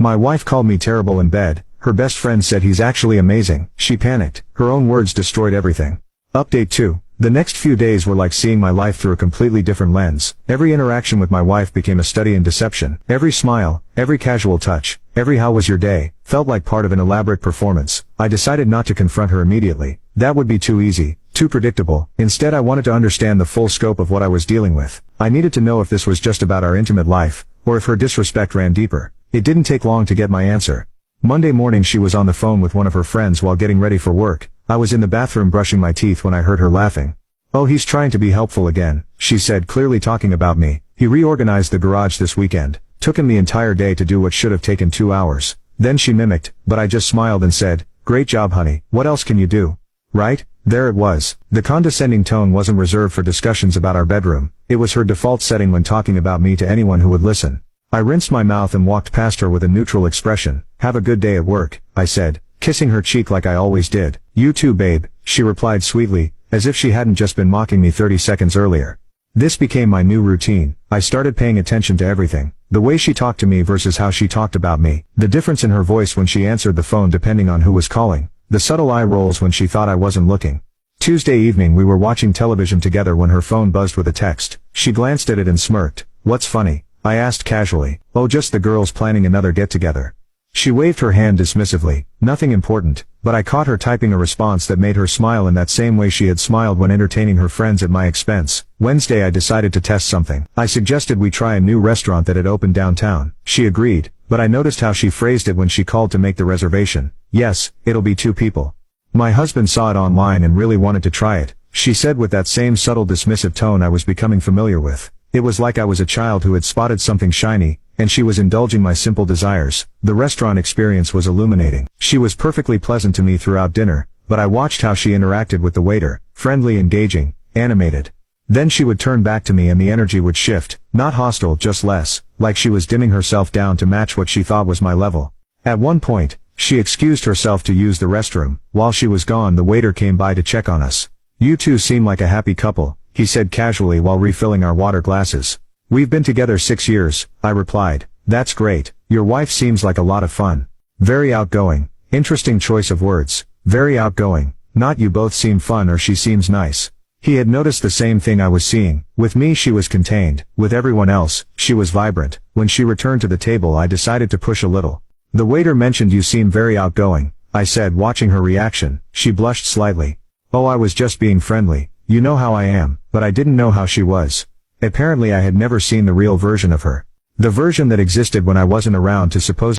My wife called me terrible in bed. Her best friend said he's actually amazing. She panicked. Her own words destroyed everything. Update 2. The next few days were like seeing my life through a completely different lens. Every interaction with my wife became a study in deception. Every smile, every casual touch, every "how was your day," felt like part of an elaborate performance. I decided not to confront her immediately. That would be too easy, too predictable. Instead, I wanted to understand the full scope of what I was dealing with. I needed to know if this was just about our intimate life, or if her disrespect ran deeper. It didn't take long to get my answer. Monday morning she was on the phone with one of her friends while getting ready for work. I was in the bathroom brushing my teeth when I heard her laughing. "Oh, he's trying to be helpful again," she said, clearly talking about me. "He reorganized the garage this weekend. Took him the entire day to do what should have taken 2 hours." Then she mimicked, but I just smiled and said, "Great job, honey. What else can you do?" Right? There it was. The condescending tone wasn't reserved for discussions about our bedroom. It was her default setting when talking about me to anyone who would listen. I rinsed my mouth and walked past her with a neutral expression. "Have a good day at work," I said, kissing her cheek like I always did. "You too, babe," she replied sweetly, as if she hadn't just been mocking me 30 seconds earlier. This became my new routine. I started paying attention to everything. The way she talked to me versus how she talked about me. The difference in her voice when she answered the phone depending on who was calling. The subtle eye rolls when she thought I wasn't looking. Tuesday evening we were watching television together when her phone buzzed with a text. She glanced at it and smirked. "What's funny?" I asked casually. "Oh, just the girls planning another get-together." She waved her hand dismissively. "Nothing important," but I caught her typing a response that made her smile in that same way she had smiled when entertaining her friends at my expense. Wednesday I decided to test something. I suggested we try a new restaurant that had opened downtown. She agreed, but I noticed how she phrased it when she called to make the reservation. "Yes, it'll be 2 people. My husband saw it online and really wanted to try it," she said with that same subtle dismissive tone I was becoming familiar with. It was like I was a child who had spotted something shiny, and she was indulging my simple desires. The restaurant experience was illuminating. She was perfectly pleasant to me throughout dinner, but I watched how she interacted with the waiter, friendly, engaging, animated. Then she would turn back to me and the energy would shift, not hostile, just less, like she was dimming herself down to match what she thought was my level. At one point, she excused herself to use the restroom. While she was gone, the waiter came by to check on us. "You two seem like a happy couple," he said casually while refilling our water glasses. "We've been together 6 years, I replied. "That's great. Your wife seems like a lot of fun. Very outgoing." Interesting choice of words. Very outgoing. Not "you both seem fun" or "she seems nice." He had noticed the same thing I was seeing. With me she was contained. With everyone else, she was vibrant. When she returned to the table I decided to push a little. "The waiter mentioned you seem very outgoing," I said, watching her reaction. She blushed slightly. "Oh, I was just being friendly. You know how I am," but I didn't know how she was. Apparently I had never seen the real version of her. The version that existed when I wasn't around to suppose